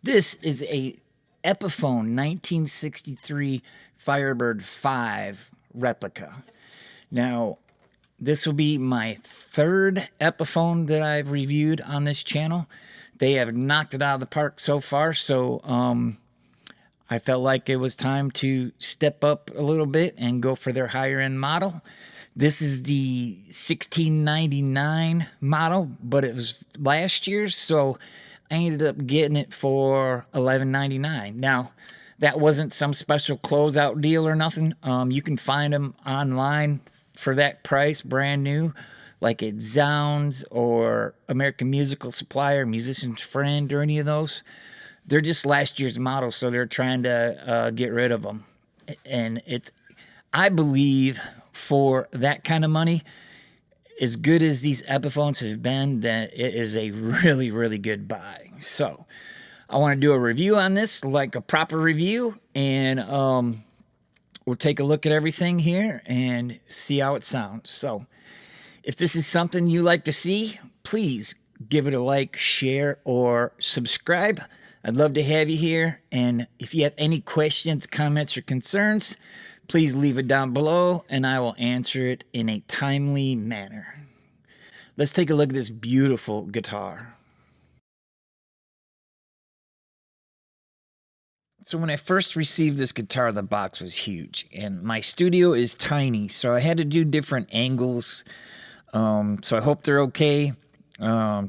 This is a Epiphone 1963 Firebird V replica. Now, this will be my third Epiphone that I've reviewed on this channel. They have knocked it out of the park so far, so I felt like it was time to step up a little bit and go for their higher end model. This is the 1699 model, but it was last year's, so I ended up getting it for $11.99. Now, that wasn't some special closeout deal or nothing. You can find them online for that price, brand new, like at Zounds or American Musical Supply or Musician's Friend or any of those. They're just last year's models, so they're trying to get rid of them. And I believe for that kind of money, as good as these Epiphones have been, that it is a really, really good buy. So I want to do a review on this, like a proper review, and we'll take a look at everything here and see how it sounds. So if this is something you like to see, please give it a like, share, or subscribe. I'd love to have you here. And if you have any questions, comments, or concerns, please leave it down below, and I will answer it in a timely manner. Let's take a look at this beautiful guitar. So when I first received this guitar, the box was huge, and my studio is tiny, so I had to do different angles. So I hope they're okay,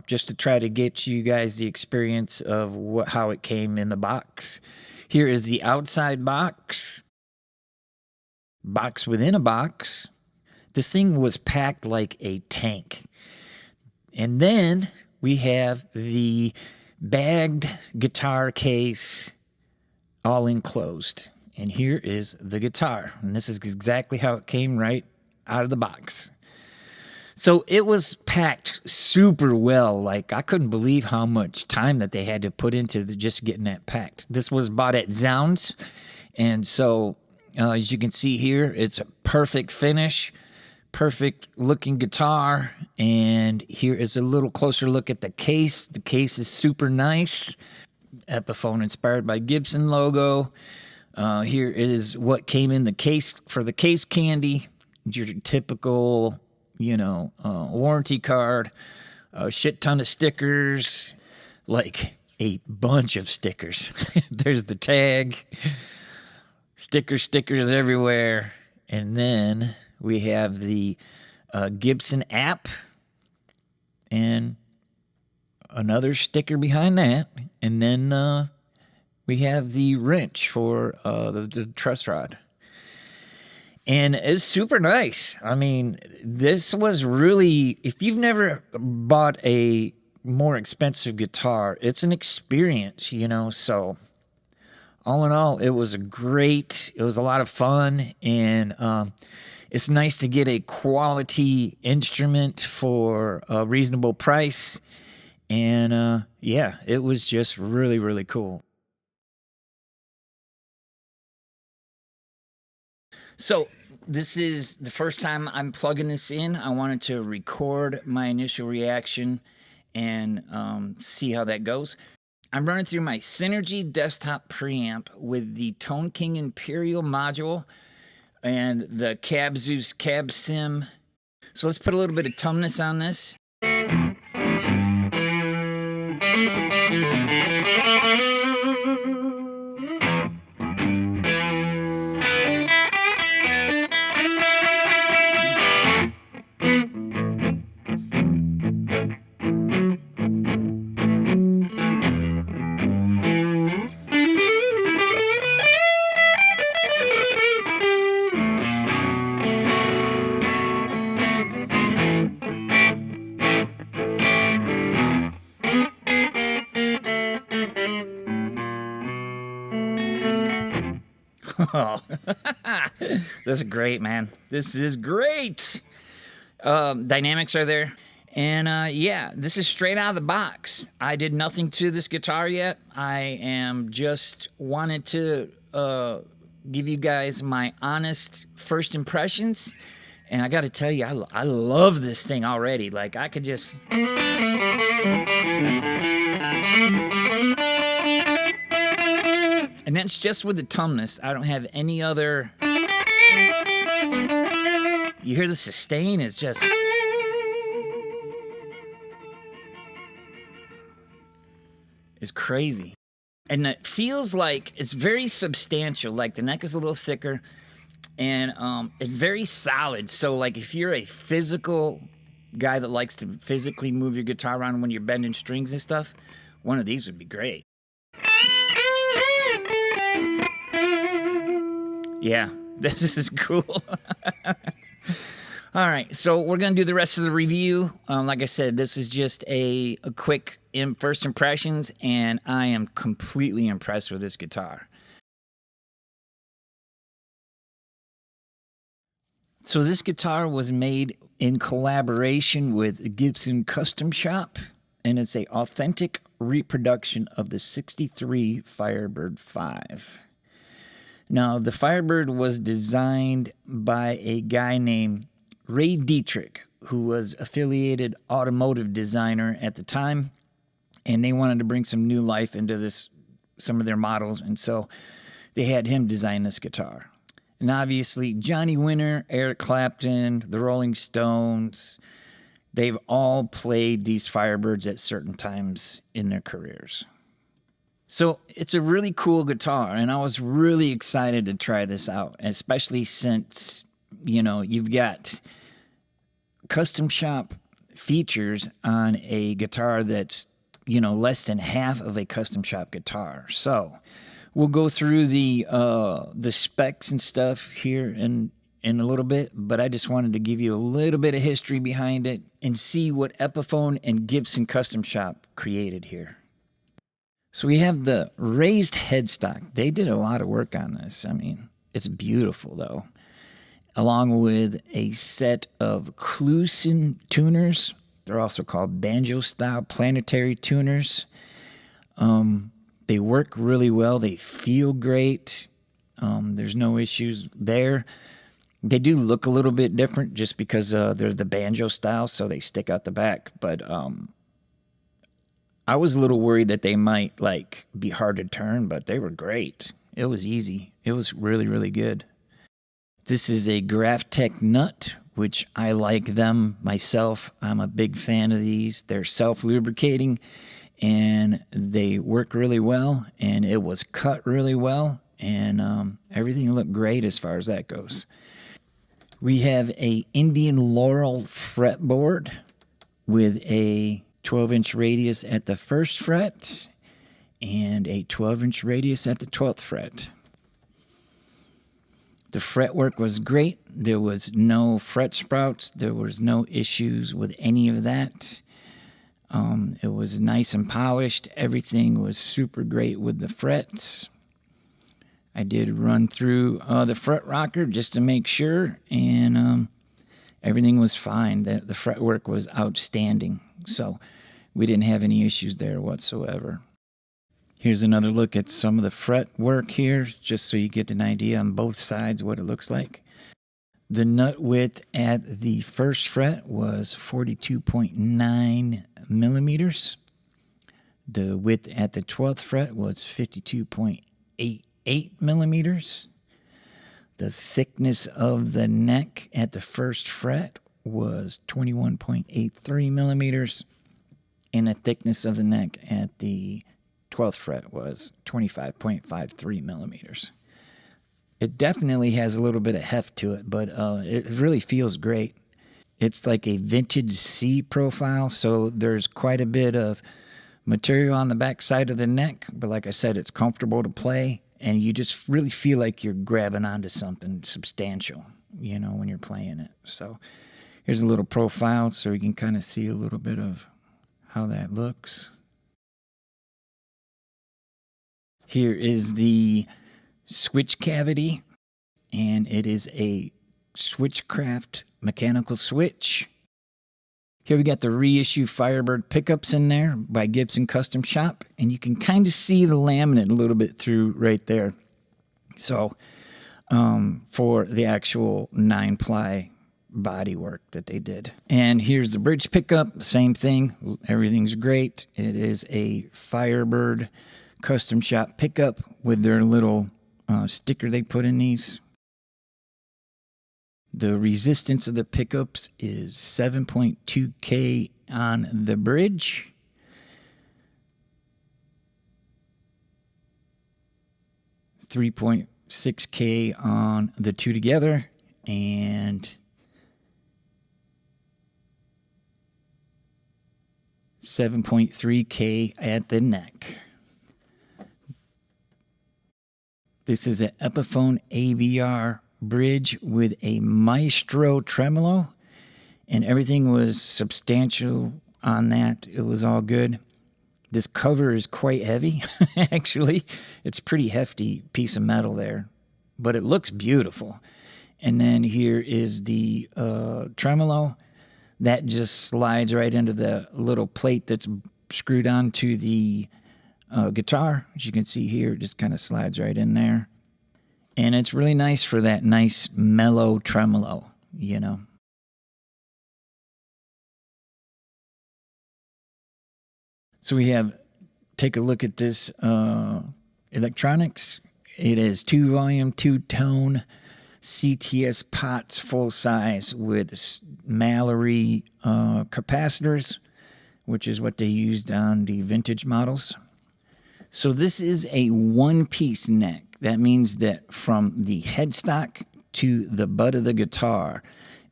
just to try to get you guys the experience of how it came in the box. Here is the outside box. Box within a box. This thing was packed like a tank. And then we have the bagged guitar case all enclosed. And here is the guitar. And this is exactly how it came right out of the box. So it was packed super well. Like, I couldn't believe how much time that they had to put into just getting that packed. This was bought at Zounds. And so as you can see here, it's a perfect finish, perfect looking guitar. And here is a little closer look at the case. The case is super nice. Epiphone inspired by Gibson logo. Here is what came in the case for the case candy. Your typical, warranty card, a shit ton of stickers, like a bunch of stickers. There's the tag. Stickers everywhere. And then we have the Gibson app and another sticker behind that. And then we have the wrench for the truss rod. And it's super nice. I mean, this was really, if you've never bought a more expensive guitar, it's an experience, so all in all, it was it was a lot of fun, and it's nice to get a quality instrument for a reasonable price, and yeah, it was just really, really cool. So this is the first time I'm plugging this in. I wanted to record my initial reaction and see how that goes. I'm running through my Synergy desktop preamp with the Tone King Imperial module and the Cab Zeus Cab Sim. So let's put a little bit of toneness on this. Oh, this is great, man. This is great. Dynamics are there. And yeah, this is straight out of the box. I did nothing to this guitar yet. I am just wanted to give you guys my honest first impressions. And I got to tell you, I love this thing already. Like, I could just... And that's just with the tumness. I don't have any other. You hear the sustain? It's just. It's crazy. And it feels like it's very substantial. Like the neck is a little thicker, and it's very solid. So like if you're a physical guy that likes to physically move your guitar around when you're bending strings and stuff, one of these would be great. Yeah, this is cool. All right, so we're going to do the rest of the review. Like I said, this is just a quick first impressions, and I am completely impressed with this guitar. So this guitar was made in collaboration with Gibson Custom Shop, and it's an authentic reproduction of the '63 Firebird V. Now, the Firebird was designed by a guy named Ray Dietrich, who was affiliated automotive designer at the time, and they wanted to bring some new life into some of their models, and so they had him design this guitar. And obviously, Johnny Winter, Eric Clapton, the Rolling Stones, they've all played these Firebirds at certain times in their careers. So it's a really cool guitar, and I was really excited to try this out, especially since, you know, you've got custom shop features on a guitar that's, you know, less than half of a custom shop guitar. So we'll go through the specs and stuff here in a little bit, but I just wanted to give you a little bit of history behind it and see what Epiphone and Gibson Custom Shop created here. So we have the raised headstock. They did a lot of work on this. I mean, it's beautiful, though. Along with a set of Clusen tuners. They're also called banjo-style planetary tuners. They work really well. They feel great. There's no issues there. They do look a little bit different just because they're the banjo style, so they stick out the back. But I was a little worried that they might like be hard to turn, but they were great. It was easy. It was really, really good. This is a Graphtec nut, which I like them myself. I'm a big fan of these. They're self-lubricating, and they work really well, and it was cut really well, and everything looked great as far as that goes. We have a Indian Laurel fretboard with a 12-inch radius at the 1st fret and a 12-inch radius at the 12th fret. The fretwork was great. There was no fret sprouts. There was no issues with any of that. It was nice and polished. Everything was super great with the frets. I did run through the fret rocker just to make sure, and everything was fine. The fretwork was outstanding, so we didn't have any issues there whatsoever. Here's another look at some of the fret work here, just so you get an idea on both sides what it looks like. The nut width at the 1st fret was 42.9 millimeters. The width at the 12th fret was 52.88 millimeters. The thickness of the neck at the 1st fret was 21.83 millimeters. And the thickness of the neck at the 12th fret was 25.53 millimeters. It definitely has a little bit of heft to it, but it really feels great. It's like a vintage C profile, so there's quite a bit of material on the back side of the neck, but like I said, it's comfortable to play, and you just really feel like you're grabbing onto something substantial, you know, when you're playing it. So here's a little profile so you can kind of see a little bit of how that looks. Here is the switch cavity, and it is a Switchcraft mechanical switch. Here we got the reissue Firebird pickups in there by Gibson Custom Shop, and you can kind of see the laminate a little bit through right there. So for the actual 9-ply body work that they did. And here's the bridge pickup, same thing. Everything's great. It is a Firebird custom shop pickup with their little sticker they put in these. The resistance of the pickups is 7.2K on the bridge. $3.6K on the two together, and $7.3K at the neck. This is an Epiphone AVR bridge with a Maestro tremolo, and everything was substantial on that. It was all good. This cover is quite heavy, actually. It's a pretty hefty piece of metal there, but it looks beautiful. And then here is the tremolo. That just slides right into the little plate that's screwed onto the guitar. As you can see here, it just kind of slides right in there. And it's really nice for that nice mellow tremolo, you know. So we have, take a look at this electronics. It is 2-volume, 2-tone CTS pots, full size, with Mallory capacitors, which is what they used on the vintage models. So this is a one-piece neck. That means that from the headstock to the butt of the guitar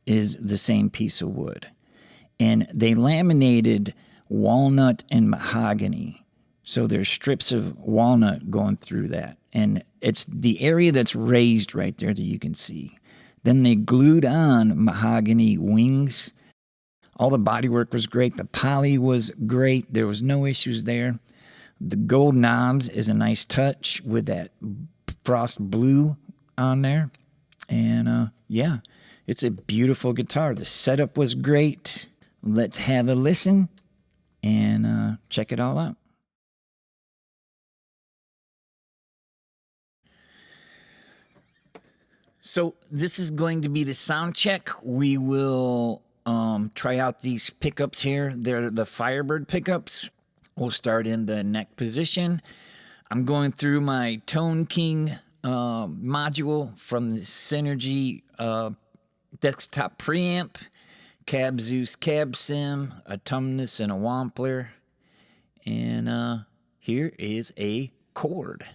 is the same piece of wood. And they laminated walnut and mahogany. So there's strips of walnut going through that. And it's the area that's raised right there that you can see. Then they glued on mahogany wings. All the bodywork was great. The poly was great. There was no issues there. The gold knobs is a nice touch with that frost blue on there. And yeah, it's a beautiful guitar. The setup was great. Let's have a listen and check it all out. So this is going to be the sound check. We will try out these pickups here. They're the Firebird pickups. We'll start in the neck position. I'm going through my Tone King module from the Synergy desktop preamp, Cab Zeus Cab Sim, a Tumnus, and a Wampler. And here is a chord.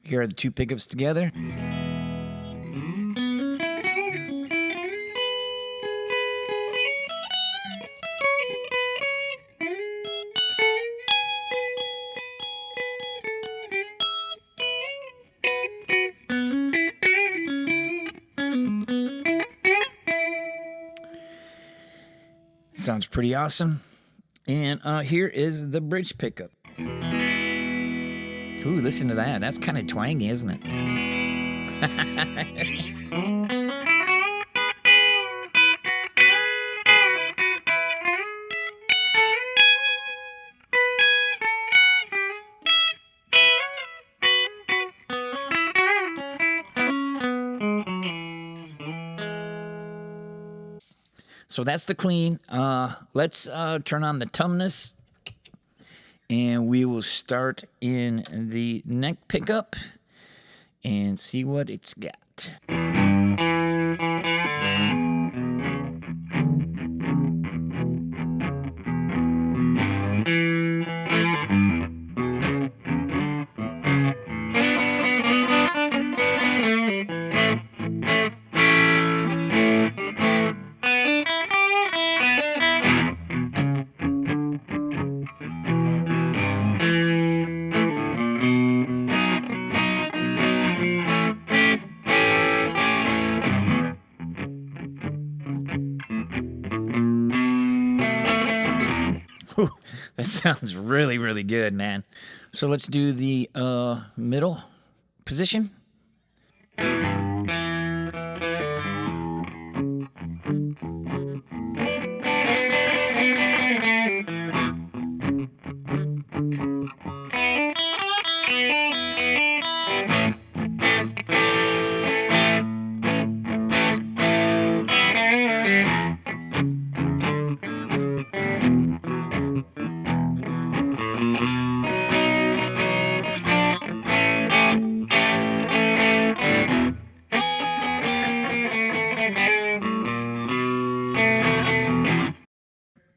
Here are the two pickups together. Sounds pretty awesome. And here is the bridge pickup. Ooh, listen to that. That's kind of twangy, isn't it? So that's the clean. Let's turn on the Tumnus. And we will start in the neck pickup and see what it's got. That sounds really, really good, man. So let's do the middle position.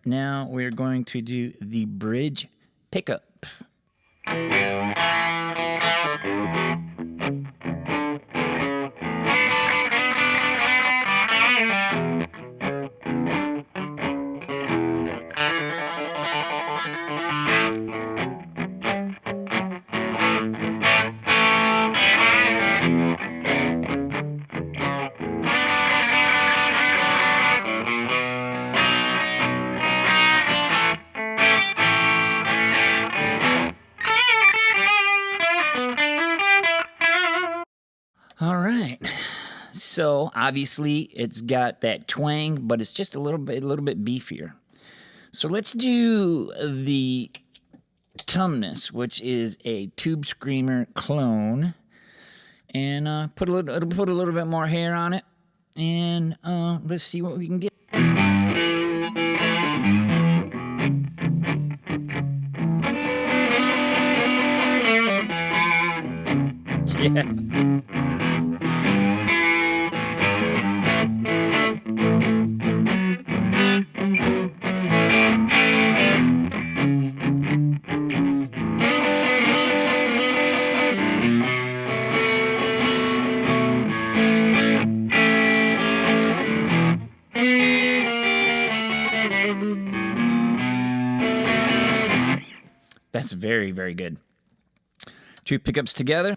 Now we're going to do the bridge pickup. All right, so obviously it's got that twang, but it's just a little bit beefier. So let's do the Tumnus, which is a Tube Screamer clone, and put a little bit more hair on it, and let's see what we can get. Yeah. That's very, very good. Two pickups together.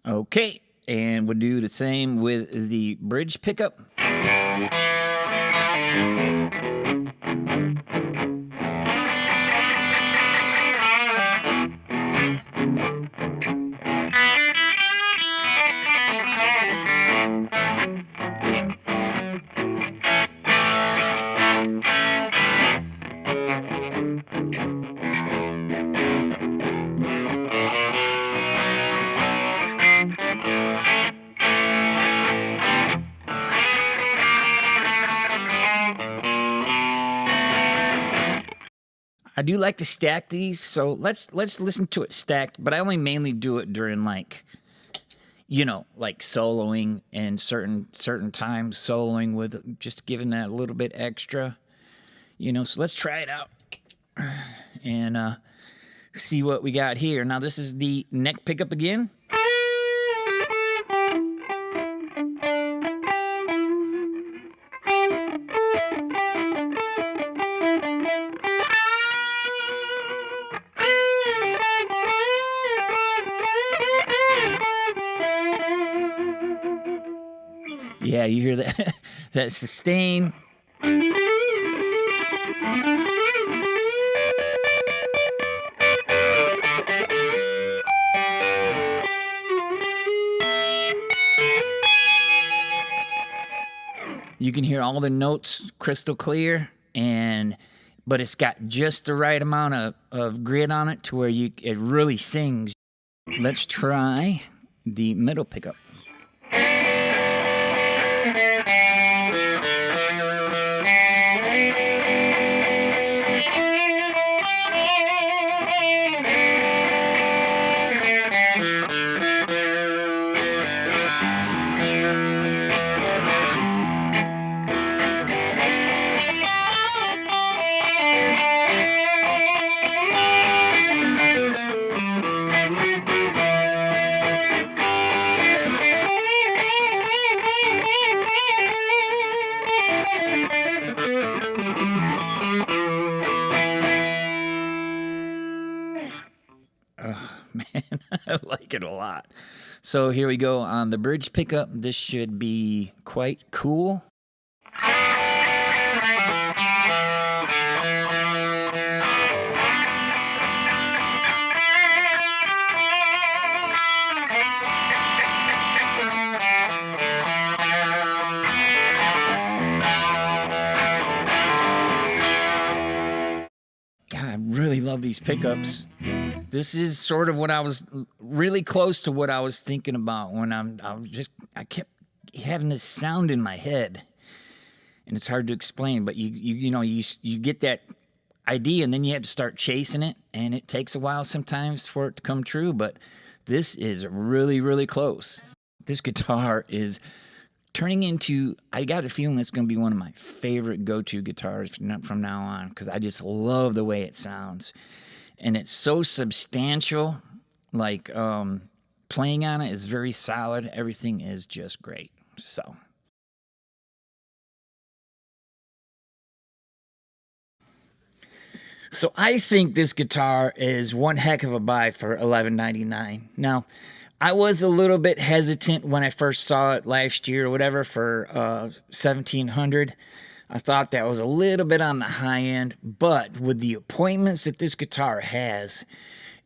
Okay, and we'll do the same with the bridge pickup. I do like to stack these, so let's listen to it stacked, but I only mainly do it during, like, you know, like soloing and certain times, soloing with just giving that a little bit extra, you know. So let's try it out and see what we got here. Now this is the neck pickup again. Yeah, you hear that that sustain. You can hear all the notes crystal clear, but it's got just the right amount of grit on it to where it really sings. Let's try the middle pickup. Man, I like it a lot. So here we go on the bridge pickup. This should be quite cool. God, I really love these pickups. This is sort of what I was really close to what I was thinking about when I kept having this sound in my head, and it's hard to explain. But you get that idea, and then you have to start chasing it, and it takes a while sometimes for it to come true. But this is really, really close. This guitar is turning into, I got a feeling it's going to be one of my favorite go-to guitars from now on, because I just love the way it sounds. And it's so substantial, like playing on it is very solid. Everything is just great. So I think this guitar is one heck of a buy for $11.99. Now, I was a little bit hesitant when I first saw it last year or whatever for $1,700. I thought that was a little bit on the high end, but with the appointments that this guitar has,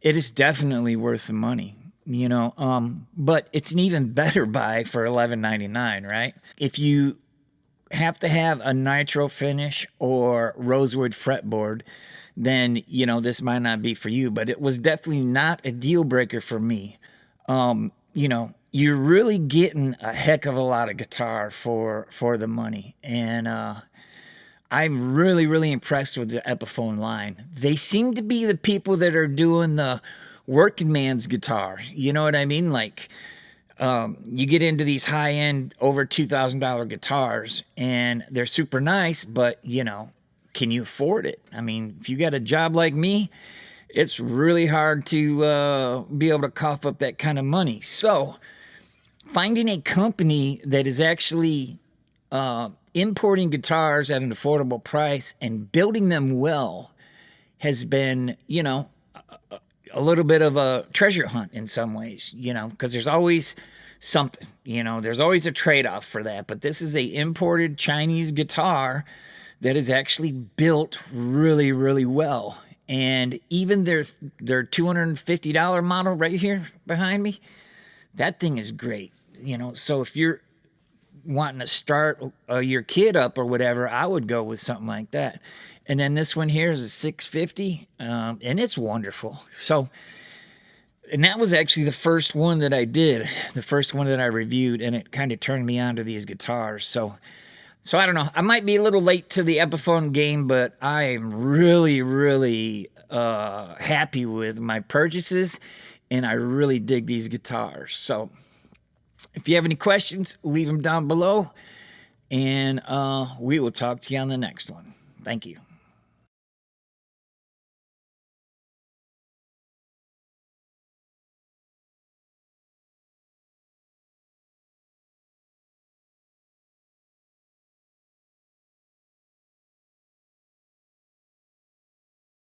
it is definitely worth the money. But it's an even better buy for $11.99, right? If you have to have a nitro finish or rosewood fretboard, then this might not be for you. But it was definitely not a deal breaker for me. You're really getting a heck of a lot of guitar for the money, and I'm really, really impressed with the Epiphone line. They seem to be the people that are doing the working man's guitar. You know what I mean? Like, you get into these high-end, over $2,000 guitars, and they're super nice, but, can you afford it? I mean, if you got a job like me, it's really hard to be able to cough up that kind of money. So finding a company that is actually importing guitars at an affordable price and building them well has been, a little bit of a treasure hunt in some ways, because there's always something, there's always a trade-off for that. But this is a imported Chinese guitar that is actually built really, really well. And even their $250 model right here behind me, that thing is great. So if you're wanting to start your kid up or whatever, I would go with something like that. And then this one here is a 650, and it's wonderful. So, and that was actually the first one that I did, the first one that I reviewed, and it kind of turned me on to these guitars. So I don't know. I might be a little late to the Epiphone game, but I am really, really happy with my purchases, and I really dig these guitars. So if you have any questions, leave them down below, and we will talk to you on the next one. Thank you.